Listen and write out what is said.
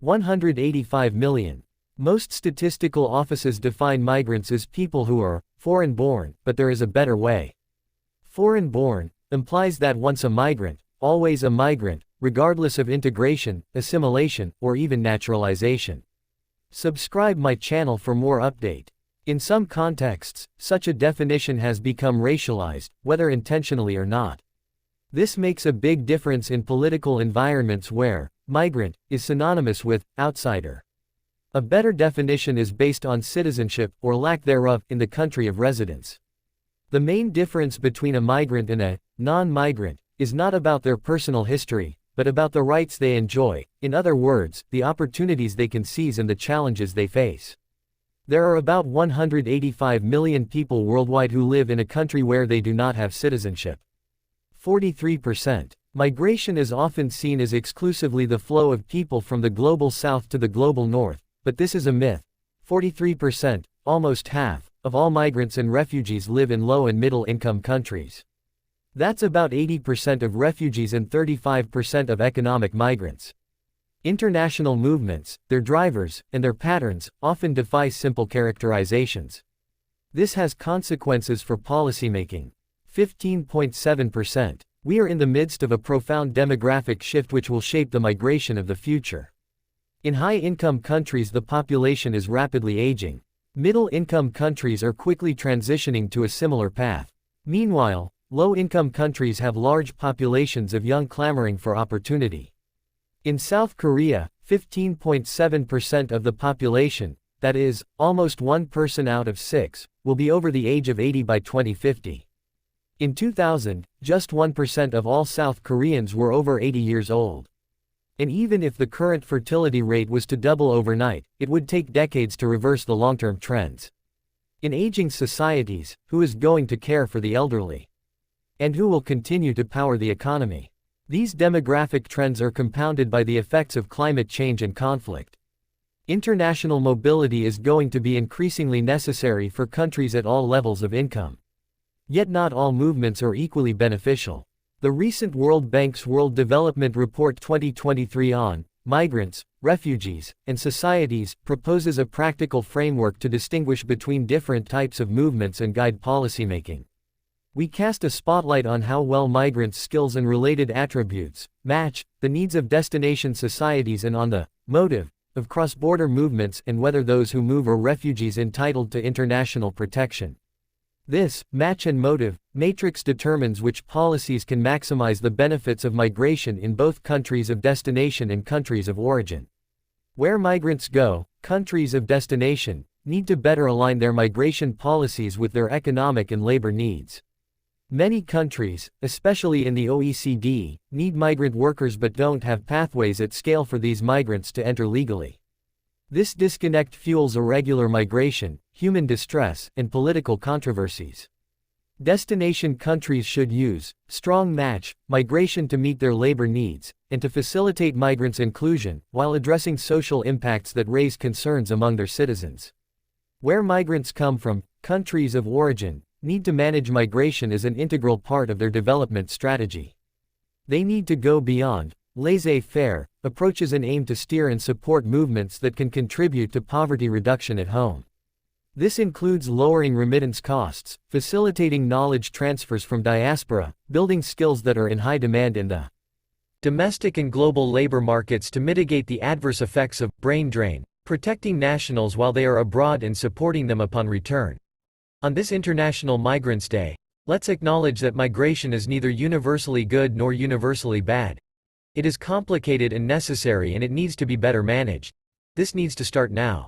185 million. Most statistical offices define migrants as people who are foreign-born, but there is a better way. Foreign-born implies that once a migrant, always a migrant, regardless of integration, assimilation, or even naturalization. Subscribe my channel for more update. In some contexts, such a definition has become racialized, whether intentionally or not. This makes a big difference in political environments where migrant is synonymous with outsider. A better definition is based on citizenship, or lack thereof, in the country of residence. The main difference between a migrant and a non-migrant is not about their personal history, but about the rights they enjoy, in other words, the opportunities they can seize and the challenges they face. There are about 185 million people worldwide who live in a country where they do not have citizenship. 43%. Migration is often seen as exclusively the flow of people from the global south to the global north, but this is a myth. 43%, almost half, of all migrants and refugees live in low and middle income countries. That's about 80% of refugees and 35% of economic migrants. International movements, their drivers, and their patterns, often defy simple characterizations. This has consequences for policymaking. 15.7%. We are in the midst of a profound demographic shift which will shape the migration of the future. In high-income countries the population is rapidly aging. Middle-income countries are quickly transitioning to a similar path. Meanwhile, low-income countries have large populations of young clamoring for opportunity. In South Korea, 15.7% of the population, that is, almost 1 person out of 6, will be over the age of 80 by 2050. In 2000, just 1% of all South Koreans were over 80 years old. And even if the current fertility rate was to double overnight, it would take decades to reverse the long-term trends. In aging societies, who is going to care for the elderly? And who will continue to power the economy? These demographic trends are compounded by the effects of climate change and conflict. International mobility is going to be increasingly necessary for countries at all levels of income. Yet not all movements are equally beneficial. The recent World Bank's World Development Report 2023 on migrants, refugees, and societies proposes a practical framework to distinguish between different types of movements and guide policymaking. We cast a spotlight on how well migrants' skills and related attributes match the needs of destination societies and on the motive of cross-border movements and whether those who move are refugees entitled to international protection. This match and motive matrix determines which policies can maximize the benefits of migration in both countries of destination and countries of origin. Where migrants go, countries of destination need to better align their migration policies with their economic and labor needs. Many countries, especially in the OECD, need migrant workers but don't have pathways at scale for these migrants to enter legally. This disconnect fuels irregular migration, human distress, and political controversies. Destination countries should use strong match migration to meet their labor needs, and to facilitate migrants' inclusion, while addressing social impacts that raise concerns among their citizens. Where migrants come from, countries of origin need to manage migration as an integral part of their development strategy. They need to go beyond laissez-faire approaches and aim to steer and support movements that can contribute to poverty reduction at home. This includes lowering remittance costs, facilitating knowledge transfers from diaspora, building skills that are in high demand in the domestic and global labor markets to mitigate the adverse effects of brain drain, protecting nationals while they are abroad and supporting them upon return. On this International Migrants Day, let's acknowledge that migration is neither universally good nor universally bad. It is complicated and necessary, and it needs to be better managed. This needs to start now.